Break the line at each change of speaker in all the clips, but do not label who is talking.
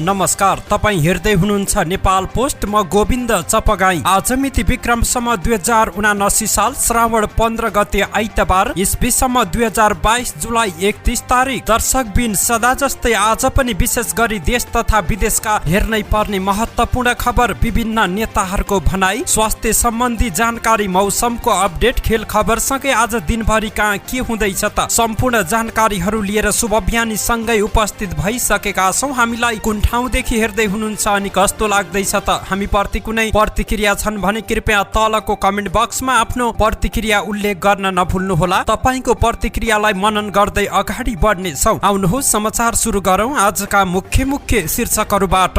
नमस्कार, तपाई हेर्दै हुनुहुन्छ नेपाल पोस्ट। म गोविन्द चपगाई। आज मिति विक्रमसम्म 2079 साल श्रावण 15 गते आइतबार, इस्वीसम्म 2022 जुलाई 31 तारिक। दर्शकबिन सदा जस्तै आज पनि विशेष गरी देश तथा विदेशका हेर्नै पर्ने महत्त्वपूर्ण खबर, विभिन्न नेताहरूको भनाई, स्वास्थ्य सम्बन्धी जानकारी, मौसमको अपडेट, खेल खबरसँगै आज दिनभरि कहाँ के हुँदैछ त सम्पूर्ण जानकारीहरू लिएर शुभ बिहानी सँगै उपस्थित भइसकेका छौँ। हामीलाई कुन ठाउँदेखि हेर्दै हुनुहुन्छ अनि कस्तो लाग्दैछ त? हामी प्रति कुनै प्रतिक्रिया छन् भने कृपया तलको कमेन्ट बक्समा आफ्नो प्रतिक्रिया उल्लेख गर्न नभुल्नुहोला। तपाईको प्रतिक्रियालाई मनन गर्दै अगाडि बढ्नेछौँ। आउनुहोस् समाचार सुरु गरौँ आजका मुख्य शीर्षकहरूबाट।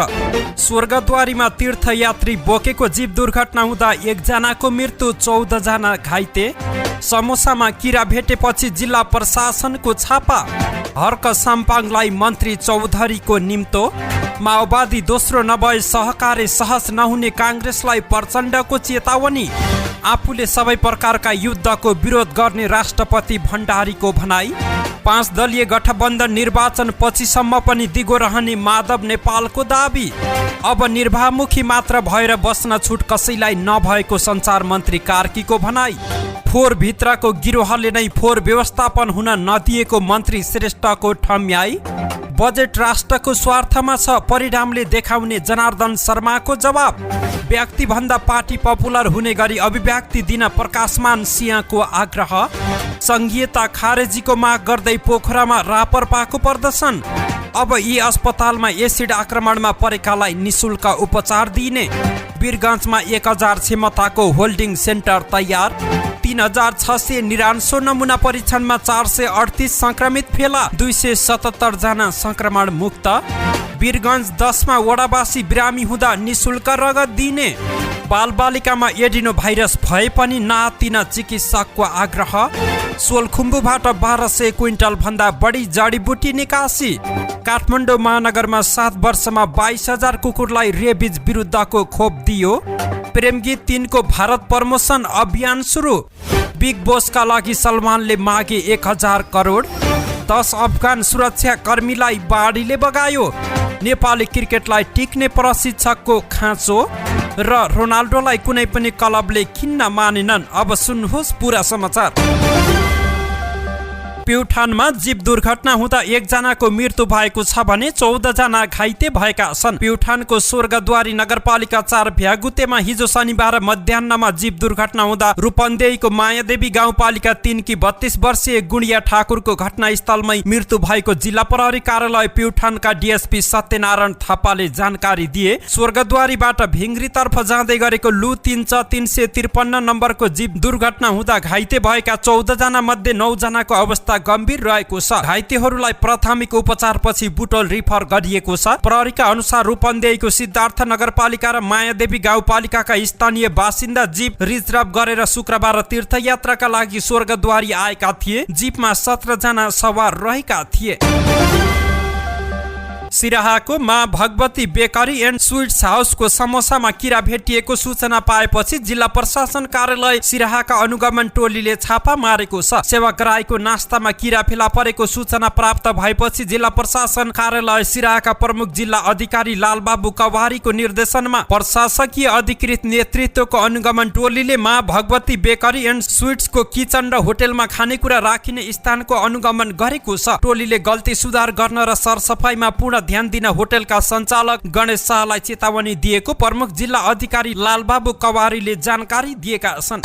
स्वर्गद्वारीमा तीर्थयात्री बोकेको जीव दुर्घटना हुँदा 1 जनाको मृत्यु, 14 जना घाइते। समोसामा किरा भेटेपछि जिल्ला प्रशासनको छापा। हर्क साम्पाङलाई मन्त्री चौधरीको निम्तो। माओवादी दोस्रो नभए सहकार्य सहज नहुने काङ्ग्रेसलाई प्रचण्डको चेतावनी। आफूले सबै प्रकारका युद्धको विरोध गर्ने राष्ट्रपति भण्डारीको भनाई। 5 दलीय गठबन्धन निर्वाचन पछिसम्म पनि दिगो रहने माधव नेपालको दाबी। अब निर्वाहमुखी मात्र भएर बस्न छुट कसैलाई नभएको सञ्चार मन्त्री कार्कीको भनाई। फोहोर भित्रको गिरोहले नै फोहोर व्यवस्थापन हुन नदिएको मन्त्री श्रेष्ठको ठम्याई। बजेट राष्ट्रको स्वार्थमा छ, परिणामले देखाउने जनार्दन शर्माको जवाब। व्यक्तिभन्दा पार्टी पपुलर हुने गरी अभिव्यक्ति दिन प्रकाशमान सिंहको आग्रह। संघीयता खारेजीको माग गर्दै पोखरामा रापरपाको प्रदर्शन। अब यी अस्पतालमा एसिड आक्रमणमा परेकालाई निशुल्क उपचार दिइने। वीरगञ्जमा 1000 क्षमताको होल्डिङ सेन्टर तयार। 3699 नमुना परीक्षणमा 438 संक्रमित फेला, 277 जना संक्रमण मुक्त। वीरगञ्ज 10 मा वडावासी बिरामी हुँदा निशुल्क रगत दिने। बालबालिकामा एडिनो भाइरस भए पनि नआत्तिन चिकित्सकको आग्रह। सोलखुम्बुबाट 1200 क्विन्टल भन्दा बढी जडीबुटी निकासी। काठमाडौँ महानगरमा 7 वर्षमा 22,000 कुकुरलाई रेबिज विरुद्धको खोप दियो। प्रेम गीत 3 को भारत प्रमोसन अभियान सुरु। बिग बोसका लागि सलमानले मागे 1000 करोड। 10 अफगान सुरक्षा कर्मीलाई बाढीले बगायो। नेपाली क्रिकेटलाई टिक्ने प्रशिक्षकको खाँचो र रोनाल्डोलाई कुनै पनि क्लबले किन्न मानेनन्। अब सुन्नुहोस् पुरा समाचार। प्युठानमा जीव दुर्घटना हुँदा 1 जनाको मृत्यु भएको छ भने 14 जना घाइते भएका छन्। प्युठानको स्वर्गद्वारी नगरपालिका 4 भ्यागुतेमा हिजो शनिबार मध्याहमा जीव दुर्घटना हुँदा रूपन्देहीको मायादेवी गाउँपालिका 3 की 32 वर्षीय गुडिया ठाकुरको घटनास्थलमै मृत्यु भएको जिल्ला प्रहरी कार्यालय प्युठानका डीएसपी सत्यनारायण थापाले जानकारी दिए। स्वर्गद्वारीबाट भिङ्ग्रीतर्फ जाँदै गरेको लु 353 नम्बरको जीव दुर्घटना हुँदा घाइते भएका 14 जना मध्ये 9 जनाको अवस्था गम्भीर रहेको छ। घाइतेहरूलाई प्राथमिक उपचारपछि बुटोल रिफर गरिएको छ। प्रहरीका अनुसार रूपन्देहीको सिद्धार्थ नगरपालिका र मायादेवी गाउँपालिकाका स्थानीय बासिन्दा जीप रिजर्भ गरेर शुक्रबार तीर्थयात्राका लागि स्वर्गद्वारी आएका थिए। जीपमा 17 जना सवार रहेका थिए। सिराहाको माँ भगवती बेकरी एन्ड स्वीट्स हाउसको समोसामा किरा भेटिएको सूचना पाएपछि जिल्ला प्रशासन कार्यालय सिराहाका अनुगमन टोलीले छापा मारेको छ। सेवाग्राहीको नास्तामा किरा फेला परेको सूचना प्राप्त भएपछि जिल्ला प्रशासन कार्यालय सिराहाका प्रमुख जिल्ला अधिकारी लालबाबु कवारीको निर्देशनमा प्रशासकीय अधिकृत नेतृत्वको अनुगमन टोलीले माँ भगवती बेकरी एन्ड स्वीट्सको किचन र होटेलमा खानेकुरा राखिने स्थानको अनुगमन गरेको छ। टोलीले गल्ती सुधार गर्न र सरसफाइमा पूर्ण ध्यान दिन होटेलका सञ्चालक गणेश शाहलाई चेतावनी दिएको प्रमुख जिल्ला अधिकारी लालबाबु कवारीले जानकारी दिएका छन्।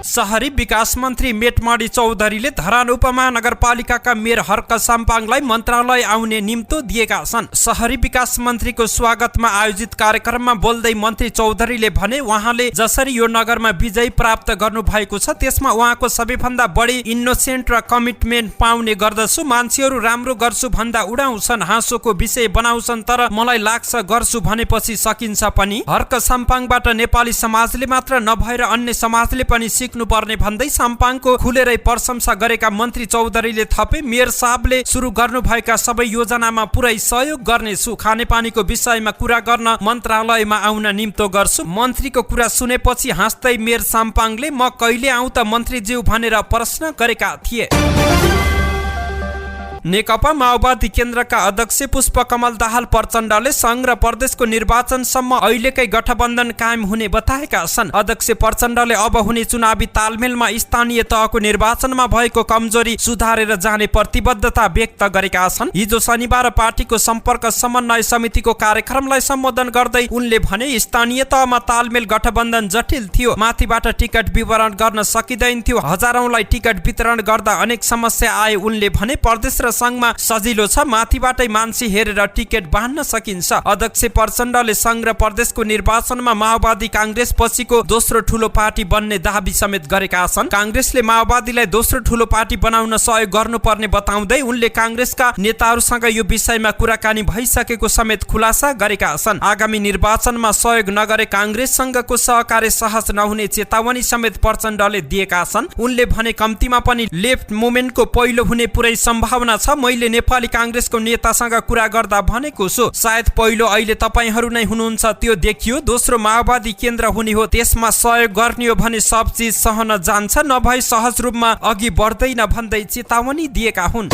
शहरी विकास मन्त्री मेटमणि चौधरीले धरान उपमहानगरपालिकाका मेयर हर्क साम्पाङलाई मन्त्रालय आउने निम्तो दिएका छन्। शहरी विकास मन्त्रीको स्वागतमा आयोजित कार्यक्रममा बोल्दै मन्त्री चौधरीले भने उहाँले जसरी यो नगरमा विजय प्राप्त गर्नु भएको छ त्यसमा उहाँको सबैभन्दा बढी इनोसेन्ट र कमिटमेन्ट पाउने गर्दछु। मान्छेहरू राम्रो गर्छु भन्दा उडाउँछन्, हाँसोको विषय बनाउँछन्, तर मलाई लाग्छ गर्छु भनेपछि सकिन्छ पनि। हर्क साम्पाङबाट नेपाली समाजले मात्र नभएर अन्य समाजले पनि पर्ने भन्दै साम्पाङको खुलेरै प्रशंसा गरेका मन्त्री चौधरीले थपे, मेयर साहबले सुरु गर्नुभएका सबै योजनामा पुरै सहयोग गर्नेछु। खानेपानीको विषयमा कुरा गर्न मन्त्रालयमा आउन निम्तो गर्छु। मन्त्रीको कुरा सुनेपछि हाँस्दै मेयर साम्पाङले म कहिले आउँ त मन्त्रीज्यू भनेर प्रश्न गरेका थिए। नेकपा माओवादी केन्द्रका अध्यक्ष पुष्पकमल दाहाल प्रचण्डले संघ र प्रदेशको निर्वाचनसम्म अहिलेकै गठबन्धन कायम हुने बताएका छन्। अध्यक्ष प्रचण्डले अब हुने चुनावी तालमेलमा स्थानीय तहको निर्वाचनमा भएको कमजोरी सुधारेर जाने प्रतिबद्धता व्यक्त गरेका छन्। हिजो शनिबार पार्टीको सम्पर्क समन्वय समितिको कार्यक्रमलाई सम्बोधन गर्दै उनले भने स्थानीय तहमा तालमेल गठबन्धन जटिल थियो, माथिबाट टिकट वितरण गर्न सकिँदैन थियो, हजारौंलाई टिकट वितरण गर्दा अनेक समस्या आए। उनले भने प्रदेश र संघमा सजिलो छ, माथिबाटै मान्छे हेरेर टिकट बाँड्न सकिन्छ। अध्यक्ष प्रचण्डले संघ र प्रदेशको निर्वाचनमा माओवादी कांग्रेस पछिको दोस्रो ठूलो पार्टी बन्ने दाबी समेत गरेका छन्। कांग्रेसले माओवादीलाई दोस्रो ठूलो पार्टी बनाउन सहयोग गर्नुपर्ने बताउँदै उनले कांग्रेसका नेताहरूसँग यो विषयमा कुराकानी भइसकेको समेत खुलासा गरेका छन्। आगामी निर्वाचनमा सहयोग नगरे कांग्रेससँगको सहकार्य सहज नहुने चेतावनी समेत प्रचण्डले दिएका छन्। उनले भने कम्तीमा पनि लेफ्ट मुभमेन्टको पहिलो हुने पुरै सम्भावना छ। मैले नेपाली कांग्रेसको नेतासँग कुरा गर्दा भनेको छु, सायद पहिलो अहिले तपाईहरू नै हुनुहुन्छ, त्यो देखियो। दोस्रो माओवादी केन्द्र हुने हो, त्यसमा सहयोग गर्ने हो भने सब चीज सहन जान्छ, नभए सहज रूपमा अघि बढ्दैन भन्दै चेतावनी दिएका हुन्।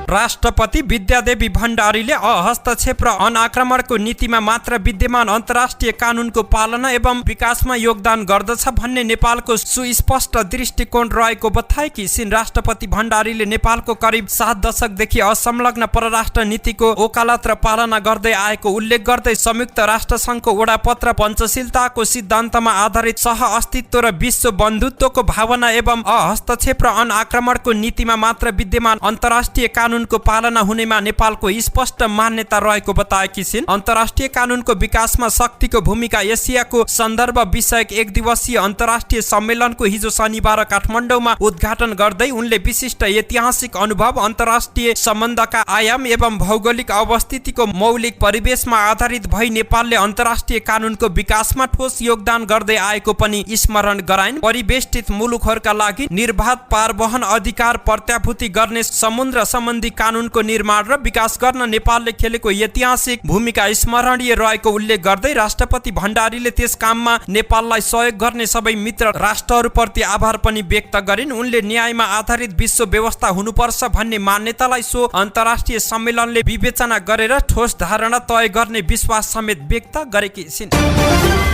राष्ट्रपति विद्यादेवी भण्डारीले हस्तक्षेप र अनाक्रमणको नीतिमा मात्र विद्यमान अन्तर्राष्ट्रिय कानूनको पालना एवं विकासमा योगदान गर्दछ भन्ने नेपालको सुस्पष्ट दृष्टिकोण रहेको बताएकी छिन्। राष्ट्रपति भण्डारीले नेपालको करिब 7 दशकदेखि असंलग्न परराष्ट्र नीतिको वकालत र पालना गर्दै आएको उल्लेख गर्दै संयुक्त राष्ट्र संघको वडापत्र पञ्चशीलताको सिद्धान्तमा आधारित सह अस्तित्व र विश्व बन्धुत्वको भावना एवं हस्तक्षेप र अनाक्रमणको नीतिमा मात्र विद्यमान अन्तर्राष्ट्रिय कानूनको पालना हुनेमा नेपालको स्पष्ट मान्यता रहेको बताएकी छिन्। अन्तर्राष्ट्रिय कानूनको विकासमा शक्तिको भूमिका एसियाको सन्दर्भ विषयक एक दिवसीय अन्तर्राष्ट्रिय सम्मेलनको हिजो शनिबार काठमाडौँमा उद्घाटन गर्दै उनले विशिष्ट ऐतिहासिक अनुभव, अन्तर्राष्ट्रिय सम्बन्धका आयाम एवं भौगोलिक अवस्थितिको मौलिक परिवेशमा आधारित भई नेपालले अन्तर्राष्ट्रिय कानूनको विकासमा ठोस योगदान गर्दै आएको पनि स्मरण गराइन्। परिवेष्टित मुलुकहरूका लागि निर्बाध पारवहन अधिकार प्रत्याभूति गर्ने समुद्र सम्बन्धी कानूनको निर्माण र विकास गर्न नेपालले खेलेको ऐतिहासिक भूमिका स्मरणीय रहेको उल्लेख गर्दै राष्ट्रपति भण्डारीले त्यस काममा नेपाललाई सहयोग गर्ने सबै मित्र राष्ट्रहरूप्रति आभार पनि व्यक्त गरिन्। उनले न्यायमा आधारित विश्व व्यवस्था हुनुपर्छ भन्ने मान्यतालाई सो अन्तर्राष्ट्रिय सम्मेलनले विवेचना गरेर ठोस धारणा तय गर्ने विश्वास समेत व्यक्त गरेकी छिन्।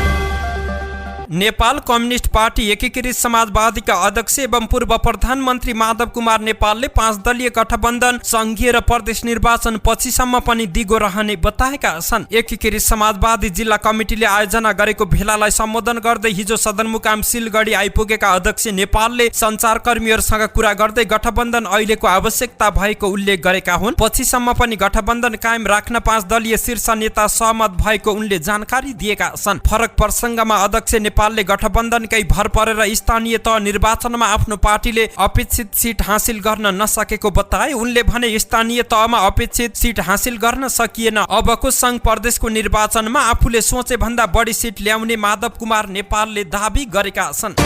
नेपाल कम्युनिस्ट पार्टी एकीकृत समाजवादीका अध्यक्ष एवं पूर्व प्रधानमन्त्री माधव कुमार नेपालले 5 दलीय गठबन्धन संघीय र प्रदेश निर्वाचन पछिसम्म पनि दिगो रहने बताएका छन्। एकीकृत समाजवादी जिल्ला कमिटीले आयोजना गरेको भेलालाई सम्बोधन गर्दै हिजो सदरमुकाम सिलगढी आइपुगेका अध्यक्ष नेपालले सञ्चारकर्मीहरूसँग कुरा गर्दै गठबन्धन अहिलेको आवश्यकता भएको उल्लेख गरेका हुन्। पछिसम्म पनि गठबन्धन कायम राख्न 5 दलीय शीर्ष नेता सहमत भएको उनले जानकारी दिएका छन्। फरक प्रसङ्गमा अध्यक्ष नेपालले गठबन्धनकै भर परेर स्थानीय तह निर्वाचनमा आफ्नो पार्टीले अपेक्षित सिट हासिल गर्न नसकेको बताए। उनले भने स्थानीय तहमा अपेक्षित सिट हासिल गर्न सकिएन। अबको संघ प्रदेशको निर्वाचनमा आफूले सोचे भन्दा बढी सिट ल्याउने माधव कुमार नेपालले दाबी गरेका छन्।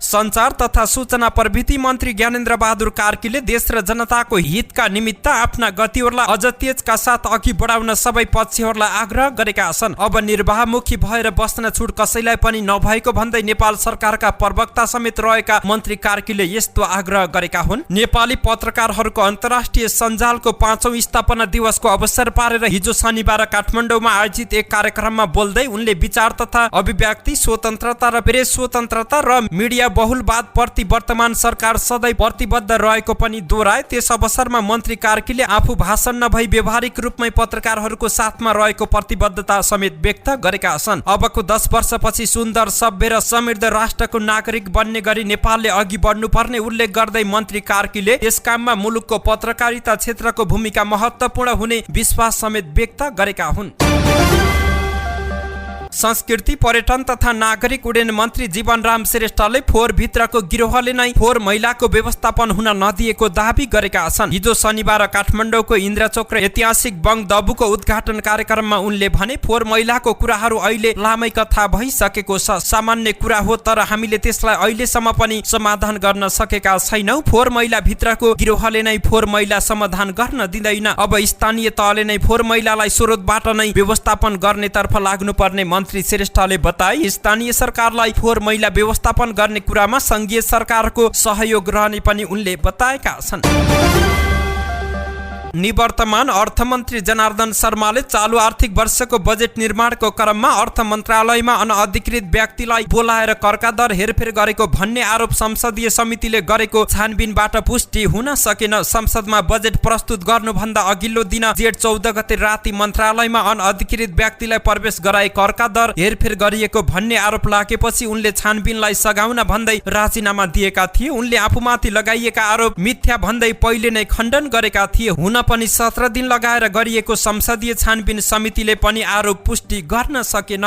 सञ्चार तथा सूचना प्रविधि मन्त्री ज्ञानेन्द्र बहादुर कार्कीले देश र जनताको हितका निमित्त आफ्ना गतिहरूलाई अझ तेजका साथ अघि बढाउन सबै पक्षहरूलाई आग्रह गरेका छन्। अब निर्वाहमुखी भएर बस्न छुट कसैलाई पनि नभएको भन्दै नेपाल सरकारका प्रवक्ता समेत रहेका मन्त्री कार्कीले यस्तो आग्रह गरेका हुन्। नेपाली पत्रकारहरूको अन्तर्राष्ट्रिय सञ्जालको 5औं स्थापना दिवसको अवसर पारेर हिजो शनिबार काठमाडौँमा आयोजित एक कार्यक्रममा बोल्दै उनले विचार तथा अभिव्यक्ति स्वतन्त्रता र प्रेस स्वतन्त्रता र मिडिया बहुलवाद प्रति वर्तमान सरकार सधैँ प्रतिबद्ध रहेको पनि दोहोऱ्याए। त्यस अवसरमा मन्त्री कार्कीले आफू भाषण नभई व्यवहारिक रूपमै पत्रकारहरूको साथमा रहेको प्रतिबद्धता समेत व्यक्त गरेका छन्। अबको 10 वर्षपछि सुन्दर, सभ्य र समृद्ध राष्ट्रको नागरिक बन्ने गरी नेपालले अघि बढ्नुपर्ने उल्लेख गर्दै मन्त्री कार्कीले यस काममा मुलुकको पत्रकारिता क्षेत्रको भूमिका महत्त्वपूर्ण हुने विश्वास समेत व्यक्त गरेका हुन्। संस्कृति, पर्यटन तथा नागरिक उड्डयन मन्त्री जीवनराम श्रेष्ठले फोहोर भित्रको गिरोहले नै फोहोर मैलाको व्यवस्थापन हुन नदिएको दाबी गरेका छन्। हिजो शनिबार काठमाडौँको इन्द्रचोक र ऐतिहासिक बङ दबुको उद्घाटन कार्यक्रममा उनले भने फोहोर मैलाको कुराहरू अहिले लामै कथा भइसकेको छ। सामान्य कुरा हो, तर हामीले त्यसलाई अहिलेसम्म पनि समाधान गर्न सकेका छैनौँ। फोहोर मैला भित्रको गिरोहले नै फोहोर मैला समाधान गर्न दिँदैन। अब स्थानीय तहले नै फोहोर मैलालाई स्रोतबाट नै व्यवस्थापन गर्नेतर्फ लाग्नुपर्ने मन्त्री श्रेष्ठले बताए स्थानीय सरकारलाई फोहोर मैला व्यवस्थापन गर्ने कुरामा संघीय सरकारको सहयोग रहने पनि उनले बताएका छन्। निवर्तमान अर्थमन्त्री जनार्दन शर्माले चालु आर्थिक वर्षको बजेट निर्माणको क्रममा अर्थ मन्त्रालयमा अनअधिकृत व्यक्तिलाई बोलाएर करका दर हेरफेर गरेको भन्ने आरोप संसदीय समितिले गरेको छानबिनबाट पुष्टि हुन सकेन। संसदमा बजेट प्रस्तुत गर्नुभन्दा अघिल्लो दिन जेठ 14 गते राति मन्त्रालयमा अनअधिकृत व्यक्तिलाई प्रवेश गराई करका दर हेरफेर गरिएको भन्ने आरोप लागेपछि उनले छानबिनलाई सघाउन भन्दै राजीनामा दिएका थिए। उनले आफूमाथि लगाइएका आरोप मिथ्या भन्दै पहिले नै खण्डन गरेका थिए। हुन पनि 17 दिन लगाएर गरिएको संसदीय छानबिन समितिले पनि आरोप पुष्टि गर्न सकेन।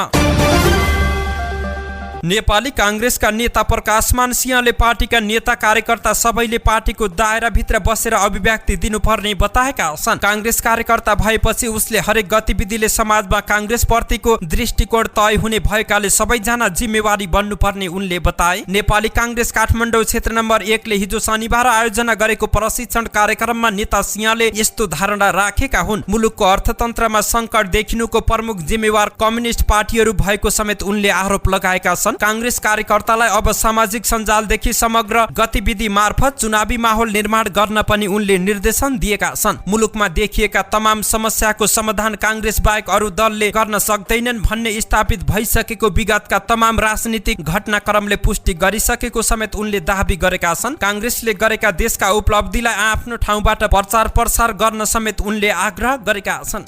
नेपाली कांग्रेसका नेता प्रकाशमान सिंहले पार्टीका नेता कार्यकर्ता सबैले पार्टीको दायराभित्र बसेर अभिव्यक्ति दिनुपर्ने बताएका छन्। कांग्रेस कार्यकर्ता भएपछि उसले हरेक गतिविधिले समाजमा कांग्रेस प्रतिको दृष्टिकोण तय हुने भएकाले सबैजना जिम्मेवारी बन्नुपर्ने उनले बताए। नेपाली कांग्रेस काठमाडौँ क्षेत्र नम्बर 1 ले हिजो शनिबार आयोजना गरेको प्रशिक्षण कार्यक्रममा नेता सिंहले यस्तो धारणा राखेका हुन्। मुलुकको अर्थतन्त्रमा संकट देखिनुको प्रमुख जिम्मेवार कम्युनिस्ट पार्टीहरू भएको समेत उनले आरोप लगाएका छन्। कांग्रेस कार्यकर्तालाई अब सामाजिक सञ्जालदेखि समग्र गतिविधि मार्फत चुनावी माहौल निर्माण गर्न पनि उनले निर्देशन दिएका छन्। मुलुकमा देखिएका तमाम समस्याको समाधान कांग्रेस बाहेक अरू दलले गर्न सक्दैनन् भन्ने स्थापित भइसकेको विगतका तमाम राजनीतिक घटनाक्रमले पुष्टि गरिसकेको समेत उनले दाबी गरेका छन्। कांग्रेसले गरेका देशका उपलब्धिलाई आफ्नो ठाउँबाट प्रचार प्रसार गर्न समेत उनले आग्रह गरेका छन्।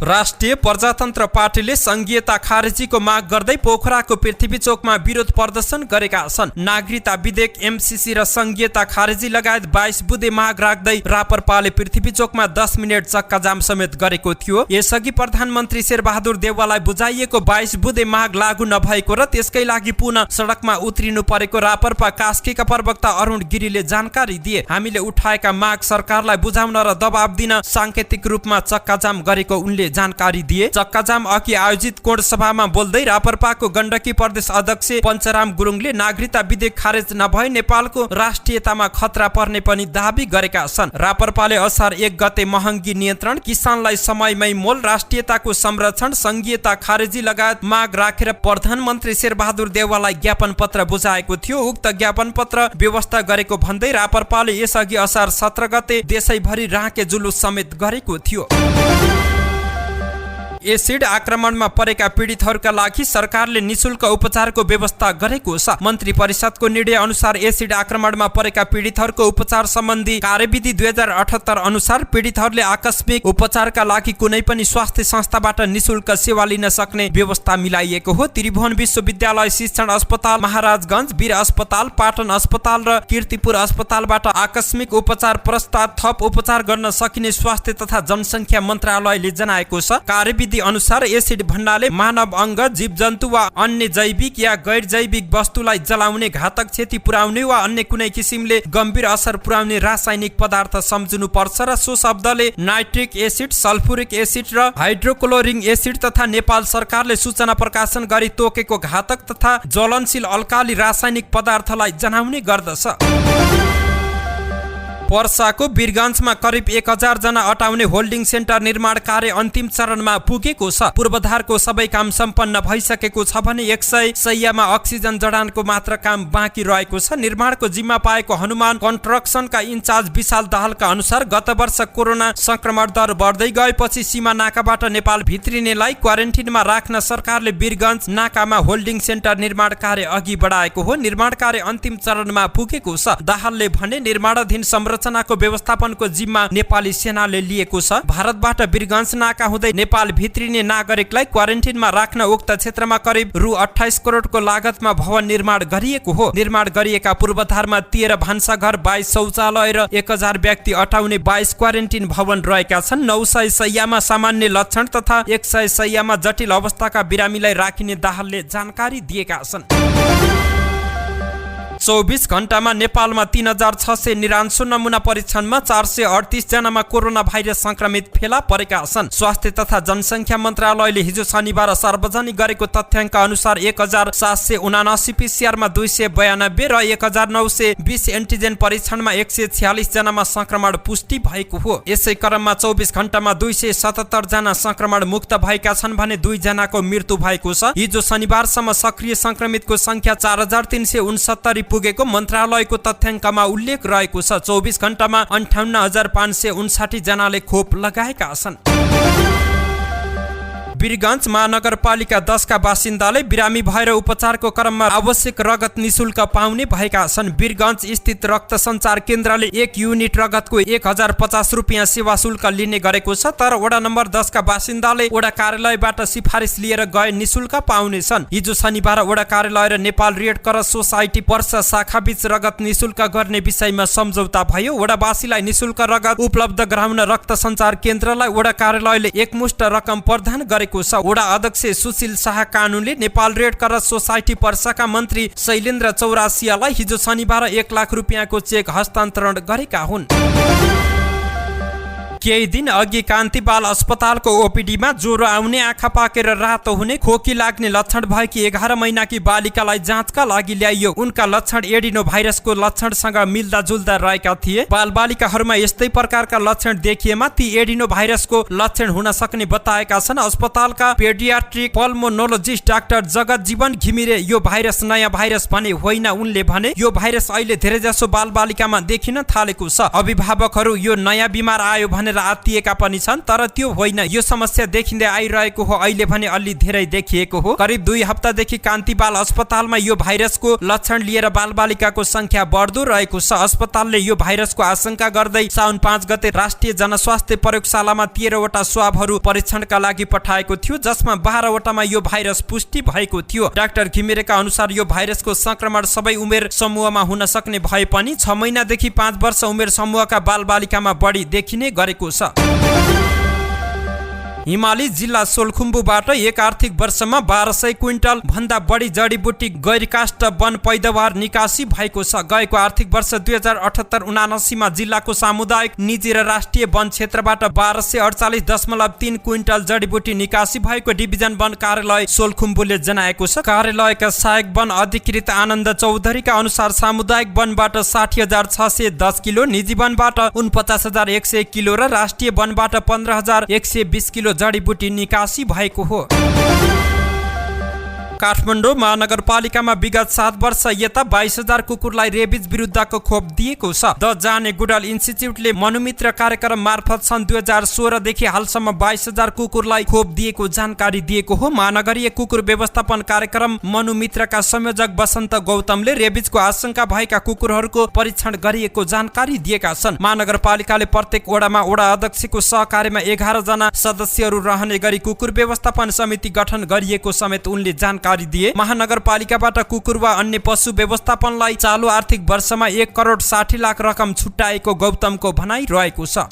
राष्ट्रिय प्रजातन्त्र पार्टीले संघीयता खारेजीको माग गर्दै पोखराको पृथ्वी चोकमा विरोध प्रदर्शन गरेका छन्। नागरिकता विधेयक एमसीसी र संघीयता खारेजी लगायत 22 बुँदे माग राख्दै रापरपाले पृथ्वी चोकमा 10 मिनेट चक्काजाम समेत गरेको थियो। यसअघि प्रधानमन्त्री शेरबहादुर देउवालाई बुझाइएको 22 बुँदे माग लागू नभएको र त्यसकै लागि पुनः सडकमा उत्रिनु परेको रापरपा कास्कीका प्रवक्ता अरुण गिरीले जानकारी दिए। हामीले उठाएका माग सरकारलाई बुझाउन र दबाब दिन सांकेतिक रूपमा चक्काजाम गरेको उनले जानकारी दिए। चक्काजाम अघि आयोजित कोण सभामा बोल्दै रापरपाको गण्डकी प्रदेश अध्यक्ष पञ्चराम गुरुङले नागरिकता विधेयक खारेज नभए नेपालको राष्ट्रियतामा खतरा पर्ने पनि दाबी गरेका छन्। रापरपाले असार 1 गते महँगी नियन्त्रण, किसानलाई समयमै मोल, राष्ट्रियताको संरक्षण, संघीयता खारेजी लगायत माग राखेर प्रधानमन्त्री शेरबहादुर देउवालाई ज्ञापन पत्र बुझाएको थियो। उक्त ज्ञापन पत्र व्यवस्था गरेको भन्दै रापरपाले यसअघि असार 17 गते देशैभरि राँके जुलुस समेत गरेको थियो। एसिड आक्रमणमा परेका पीडितहरूका लागि सरकारले निशुल्क उपचारको व्यवस्था गरेको छ। मन्त्री परिषदको निर्णय अनुसार एसिड आक्रमणमा परेका पीडितहरूको उपचार सम्बन्धी कार्यविधि 2078 अनुसार पीडितहरूले आकस्मिक उपचारका लागि कुनै पनि स्वास्थ्य संस्थाबाट निशुल्क सेवा लिन सक्ने व्यवस्था मिलाइएको हो। त्रिभुवन विश्वविद्यालय शिक्षण अस्पताल, महाराजगञ्ज वीर अस्पताल, पाटन अस्पताल र कीर्तिपुर अस्पतालबाट आकस्मिक उपचार प्रस्ताव थप उपचार गर्न सकिने स्वास्थ्य तथा जनसङ्ख्या मन्त्रालयले जनाएको छ। कार्यविधि अनुसार एसिड भन्नाले मानव अंग, जीव जन्तु वा अन्य जैविक या गैर जैविक वस्तुलाई जलाउने, घातक क्षति पुर्याउने वा अन्य कुनै किसिमले गम्भीर असर पुर्याउने रासायनिक पदार्थ सम्झनु पर्छ र सो शब्दले नाइट्रिक एसिड, सल्फ्युरिक एसिड र हाइड्रोक्लोरिक एसिड तथा नेपाल सरकारले सूचना प्रकाशन गरी तोकेको घातक तथा ज्वलनशील अल्काली रासायनिक पदार्थलाई जनाउने गर्दछ। पर्साको वीरगञ्जमा करिब 1000 जना अटाउने होल्डिङ सेन्टर निर्माण कार्य अन्तिम चरणमा पुगेको छ। पूर्वाधारको सबै काम सम्पन्न भइसकेको छ भने 100 शैय्यामा अक्सिजन जडानको मात्र काम बाँकी रहेको छ। निर्माणको जिम्मा पाएको हनुमान कन्स्ट्रक्सनका इन्चार्ज विशाल दाहालका अनुसार गत वर्ष कोरोना संक्रमण दर बढ्दै गएपछि सीमा नाकाबाट नेपाल भित्रिनेलाई क्वारेन्टिनमा राख्न सरकारले वीरगञ्ज नाकामा होल्डिङ सेन्टर निर्माण कार्य अघि बढाएको हो। निर्माण कार्य अन्तिम चरणमा पुगेको छ। दाहालले भने निर्माणाधीन संरचनाको व्यवस्थापनको जिम्मा नेपाली सेनाले लिएको छ। भारतबाट वीरगञ्ज नाका हुँदै नेपाल भित्रिने नागरिकलाई क्वारेन्टिनमा राख्न उक्त क्षेत्रमा करिब रु 28 करोडको लागतमा भवन निर्माण गरिएको हो। निर्माण गरिएका पूर्वाधारमा 13 भान्साघर, 22 शौचालय र 1000 व्यक्ति अटाउने 22 क्वारेन्टिन भवन रहेका छन्। 900 शैय्यामा सामान्य लक्षण तथा 100 शैय्यामा जटिल अवस्थाका बिरामीलाई राखिने दाहालले जानकारी दिएका छन्। 24 घण्टामा नेपालमा 3699 नमुना परीक्षणमा 438 जनामा कोरोना भाइरस संक्रमित फेला परेका छन्। स्वास्थ्य तथा जनसङ्ख्या मन्त्रालयले हिजो शनिबार सार्वजनिक गरेको तथ्याङ्क अनुसार 1779 पीसीआरमा 292 र 1920 एन्टिजेन परीक्षणमा 146 जनामा संक्रमण पुष्टि भएको हो। यसै क्रममा 24 घण्टामा 277 जना संक्रमण मुक्त भएका छन् भने 2 जनाको मृत्यु भएको छ। हिजो शनिबारसम्म सक्रिय संक्रमितको संख्या 4369 पुगेको मन्त्रालयको तथ्याङ्कमा उल्लेख रहेको छ। 24 घण्टामा 58559 जनाले खोप लगाएका छन्। वीरगञ्ज महानगरपालिका 10 का बासिन्दाले बिरामी भएर उपचारको क्रममा आवश्यक रगत निशुल्क पाउने भएका छन्। वीरगञ्ज स्थित रक्त सञ्चार केन्द्रले 1 युनिट रगतको 1050 रुपियाँ सेवा शुल्क लिने गरेको छ। तर वडा नम्बर 10 का बासिन्दाले वडा कार्यालयबाट सिफारिस लिएर गए निशुल्क पाउनेछन्। हिजो शनिबार वडा कार्यालय र Nepal red cross society Parsa शाखा बीच रगत निशुल्क गर्ने विषयमा सम्झौता भयो। वडावासीलाई निशुल्क रगत उपलब्ध गराउन रक्त सञ्चार केन्द्रलाई वडा कार्यालयले एकमुष्ट रकम प्रदान गरेको छ। वडा अध्यक्ष सुशील शाह कानुनले नेपाल रेड क्रस सोसाइटी पर्साका मन्त्री शैलेन्द्र चौरासियालाई हिजो शनिबार 1 लाख रुपियाँको चेक हस्तान्तरण गरेका हुन्। केही दिन अघि कान्ति बाल अस्पतालको ओपीडीमा ज्वरो आउने, आँखा पाकेर रातो हुने, खोकी लाग्ने लक्षण भएकी 11 महिनाकी बालिकालाई जाँचका लागि ल्याइयो। उनका लक्षण एडिनो भाइरसको लक्षणसँग मिल्दा जुल्दा रहेका थिए। बालबालिकाहरूमा यस्तै प्रकारका लक्षण देखिएमा ती एडिनो भाइरसको लक्षण हुन सक्ने बताएका छन्। अस्पतालका पेडियाट्रिक पल्मोनोलोजिस्ट डाक्टर जगत जीवन घिमिरे यो भाइरस नयाँ भाइरस भने होइन। उनले भने यो भाइरस अहिले धेरैजसो बालबालिकामा देखिन थालेको छ। अभिभावकहरू यो नयाँ बिमार आयो भने आत्तिएका पनि छन्, तर त्यो होइन। यो समस्या देखिँदै आइरहेको हो। अहिले भने अलि धेरै देखिएको हो। करिब 2 हप्तादेखि कान्ति बाल अस्पतालमा यो भाइरसको लक्षण लिएर बालबालिकाको संख्या बढ्दो रहेको छ। अस्पतालले यो भाइरसको आशंका गर्दै साउन 5 गते राष्ट्रिय जनस्वास्थ्य प्रयोगशालामा 13 वटा स्वाबहरू परीक्षणका लागि पठाएको थियो, जसमा 12 वटामा यो भाइरस पुष्टि भएको थियो। डाक्टर घिमिरेका अनुसार यो भाइरसको संक्रमण सबै उमेर समूहमा हुन सक्ने भए पनि 6 महिनादेखि 5 वर्ष उमेर समूहका बालबालिकामा बढी देखिने गरेको छ। हिमाली जिल्ला सोलखुम्बुबाट एक आर्थिक वर्षमा 1200 क्विन्टल भन्दा बढी जडीबुटी गैरकाष्ठ वन पैदावार निकासी भएको छ। गएको आर्थिक वर्ष 2078-79 मा जिल्लाको सामुदायिक, निजी र राष्ट्रिय वन क्षेत्रबाट 1248.3 क्विन्टल जडीबुटी निकासी भएको डिभिजन वन कार्यालय सोलखुम्बुले जनाएको छ। कार्यालयका सहायक वन अधिकृत आनन्द चौधरीका अनुसार सामुदायिक वनबाट 60,610 किलो, निजी वनबाट 49,100 किलो र राष्ट्रिय वनबाट 15,120 किलो जडीबुटी निकासी भएको हो। काठमाडौँ महानगरपालिकामा विगत 7 वर्ष यता 22,000 कुकुरलाई रेबिज विरुद्धको खोप दिएको छ। द जाने गुडल इन्स्टिच्युटले मनुमित्र कार्यक्रम मार्फत सन् 2016 देखि हालसम्म 22,000 कुकुरलाई खोप दिएको जानकारी दिएको हो। महानगरीय कुकुर व्यवस्थापन कार्यक्रम मनुमित्रका संयोजक वसन्त गौतमले रेबिजको आशंका भएका कुकुरहरूको परीक्षण गरिएको जानकारी दिएका छन्। महानगरपालिकाले प्रत्येक वडामा वडा अध्यक्षको सहकार्यमा 11 जना सदस्यहरू रहने गरी कुकुर व्यवस्थापन समिति गठन गरिएको समेत उनले जानकारी दिए। महानगरपालिकाबाट कुकुर वा अन्य पशु व्यवस्थापनलाई चालु आर्थिक वर्षमा 1 करोड 60 लाख रकम छुट्याएको गौतमको भनाइ रहेको छ।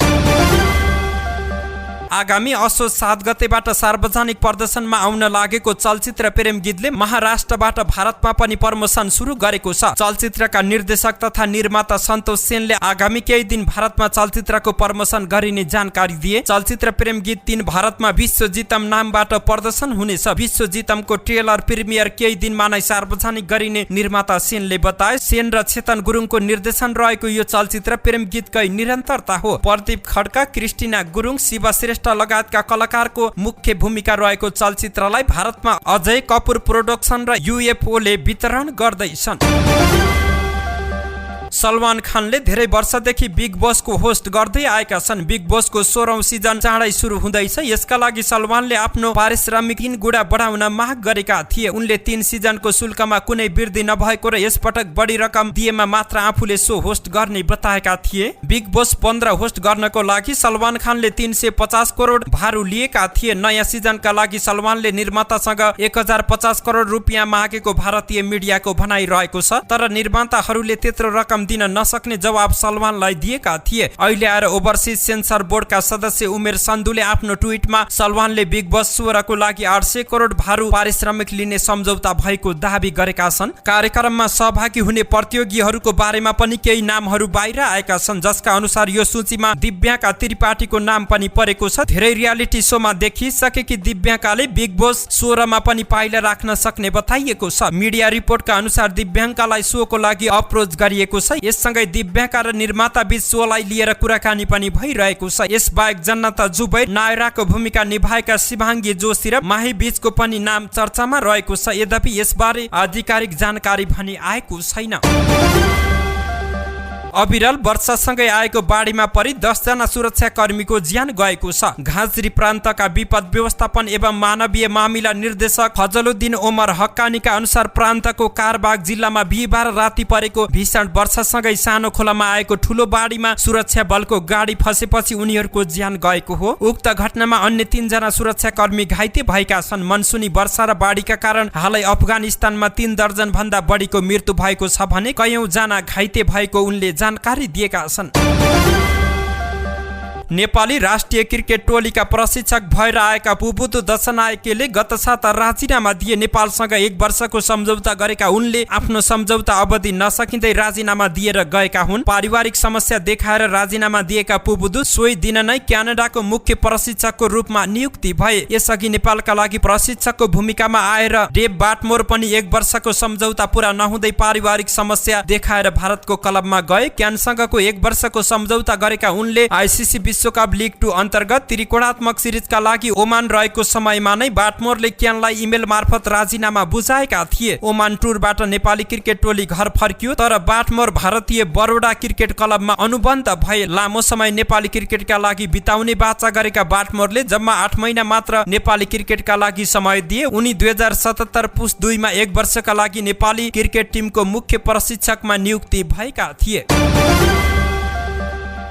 आगामी असोज 7 गतेबाट सार्वजनिक प्रदर्शनमा आउन लागेको चलचित्र प्रेम गीतले महाराष्ट्रबाट भारतमा पनि प्रमोसन सुरु गरेको छ। चलचित्रका निर्देशक तथा निर्माता सन्तोष सेनले आगामी केही दिन भारतमा चलचित्रको प्रमोसन गरिने जानकारी दिए। चलचित्र प्रेम गीत 3 भारतमा विश्वजितम नामबाट प्रदर्शन हुनेछ। विश्वजितमको ट्रेलर प्रिमियर केही दिनमा नै सार्वजनिक गरिने निर्माता सेनले बताए। सेन र चेतन गुरुङको निर्देशन रहेको यो चलचित्र प्रेम गीतकै निरन्तरता हो। प्रदीप खड्का, क्रिस्टिना गुरुङ, शिव श्रेष्ठ लगायतका कलाकारको मुख्य भूमिका रहेको चलचित्रलाई भारतमा अजय कपूर प्रोडक्सन र UFOले वितरण गर्दैछन्। सलमान खानले धेरै वर्षदेखि बिग बसको होस्ट गर्दै आएका छन्। बिग बसको 16औं सिजन चाँडै सुरु हुँदैछ। यसका लागि सलमानले आफ्नो पारिश्रमिक 3 गुणा बढाउन माग गरेका थिए। उनले 3 सिजनको शुल्कमा कुनै वृद्धि नभएको र यसपटक बढी रकम दिएमा मात्र आफूले सो होस्ट गर्ने बताएका थिए। बिग बस 15 होस्ट गर्नको लागि सलमान खानले 350 करोड भारू लिएका थिए। नयाँ सिजनका लागि सलमानले निर्मातासँग 1050 करोड रुपियाँ मागेको भारतीय मिडियाको भनाइ रहेको छ। तर निर्माताहरूले त्यत्रो रकम विश्राम दिन नसक्ने जवाब सलमानलाई दिएका थिए। अहिले आएर ओभरसिज सेन्सर बोर्डका सदस्य उमेर सन्धुले आफ्नो ट्विटमा सलमानले बिग बस 16 को लागि 800 करोड भारु पारिश्रमिक लिने सम्झौता भएको दावी गरेका छन्। कार्यक्रममा सहभागी हुने प्रतियोगीहरूको बारेमा पनि केही नामहरू बाहिर आएका छन्, जसका अनुसार यो सूचीमा दिव्याका त्रिपाठीको नाम पनि परेको छ। धेरै रियालिटी शोमा देखिसकेकी दिव्याकाले बिग बस 16 मा पनि पाइला राख्न सक्ने बताइएको छ। मिडिया रिपोर्टका अनुसार दिव्याङ्कालाई शोको लागि अप्रोच गरिएको छ। यससँगै दिव्याका र निर्माता बीच शोलाई लिएर कुराकानी पनि भइरहेको छ। यसबाहेक जन्नत जुबैर, नायराको भूमिका निभाएका शिवाङ्गी जोशी र माही बीचको पनि नाम चर्चामा रहेको छ। यद्यपि यसबारे आधिकारिक जानकारी भने आएको छैन। अविरल वर्षासँगै आएको बाढीमा परि 10 जना सुरक्षाकर्मीको ज्यान गएको छ। घाँसरी प्रान्तका विपद व्यवस्थापन एवं मानवीय मामिला निर्देशक फजलुद्दिन ओमर हक्कानीका अनुसार प्रान्तको कारबाग जिल्लामा बिहिबार राति परेको भीषण वर्षासँगै सानो खोलामा आएको ठूलो बाढीमा सुरक्षा बलको गाडी फसेपछि उनीहरूको ज्यान गएको हो। उक्त घटनामा अन्य 3 जना सुरक्षाकर्मी घाइते भएका छन्। मनसुनी वर्षा र बाढीका कारण हालै अफगानिस्तानमा 3 दर्जन भन्दा बढीको मृत्यु भएको छ भने कयौं जना घाइते भएको उनले जानकारी दिएका छन्। नेपाली राष्ट्रिय क्रिकेट टोलीका प्रशिक्षक भएर आएका पुबुधु दशनायकेले गत साता राजीनामा दिए। नेपालसँग 1 वर्षको सम्झौता गरेका उनले आफ्नो सम्झौता अवधि नसकिँदै राजीनामा दिएर गएका हुन्। पारिवारिक समस्या देखाएर राजीनामा दिएका पुबुधु सोही दिन नै क्यानाडाको मुख्य प्रशिक्षकको रूपमा नियुक्ति भए। यसअघि नेपालका लागि प्रशिक्षकको भूमिकामा आएर डेभ बाटमोर पनि 1 वर्षको सम्झौता पूरा नहुँदै पारिवारिक समस्या देखाएर भारतको क्लबमा गए। क्यानसँगको 1 वर्षको सम्झौता गरेका उनले आइसिसी विश्वकप लिग 2 अन्तर्गत त्रिकोणात्मक सिरिजका लागि ओमान रहेको समयमा नै बाटमोरले क्यानलाई इमेल मार्फत राजीनामा बुझाएका थिए। ओमान टुरबाट नेपाली क्रिकेट टोली घर फर्कियो, तर बाटमोर भारतीय बरोडा क्रिकेट क्लबमा अनुबन्ध भए। लामो समय नेपाली क्रिकेटका लागि बिताउने बाचा गरेका बाटमोरले जम्मा 8 महिना मात्र नेपाली क्रिकेटका लागि समय दिए। उनी 2077 पुस 2 मा 1 वर्षका लागि नेपाली क्रिकेट टिमको मुख्य प्रशिक्षकमा नियुक्ति भएका थिए।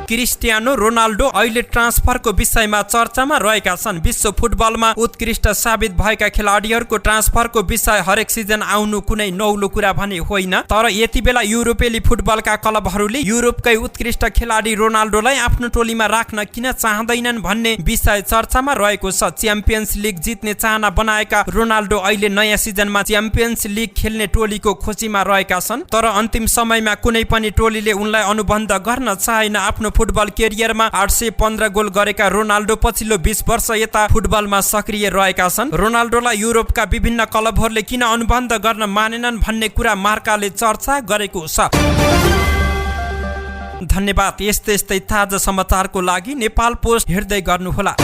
क्रिस्टियानो रोनाल्डो अहिले ट्रान्सफरको विषयमा चर्चामा रहेका छन्। विश्व फुटबलमा उत्कृष्ट साबित भएका खेलाडीहरूको ट्रान्सफरको विषय हरेक सिजन आउनु कुनै नौलो कुरा भने होइन, तर यति बेला युरोपेली फुटबलका क्लबहरूले युरोपकै उत्कृष्ट खेलाडी रोनाल्डोलाई आफ्नो टोलीमा राख्न किन चाहँदैनन् भन्ने विषय चर्चामा रहेको छ। च्याम्पियन्स लिग जित्ने चाहना बनाएका रोनाल्डो अहिले नयाँ सिजनमा च्याम्पियन्स लिग खेल्ने टोलीको खोजीमा रहेका छन्, तर अन्तिम समयमा कुनै पनि टोलीले उनलाई अनुबन्ध गर्न चाहेन। आफ्नो फुटबल करियरमा 815 गोल गरेका रोनाल्डो पछिल्लो 20 वर्ष यता फुटबलमा सक्रिय रहेका छन्। रोनाल्डोलाई युरोपका विभिन्न क्लबहरूले किन अनुबन्ध गर्न मानेनन् भन्ने कुरा मार्काले चर्चा गरेको छ। धन्यवाद। यस्तै ताजा समाचारको लागि नेपाल पोस्ट हेर्दै गर्नुहोला।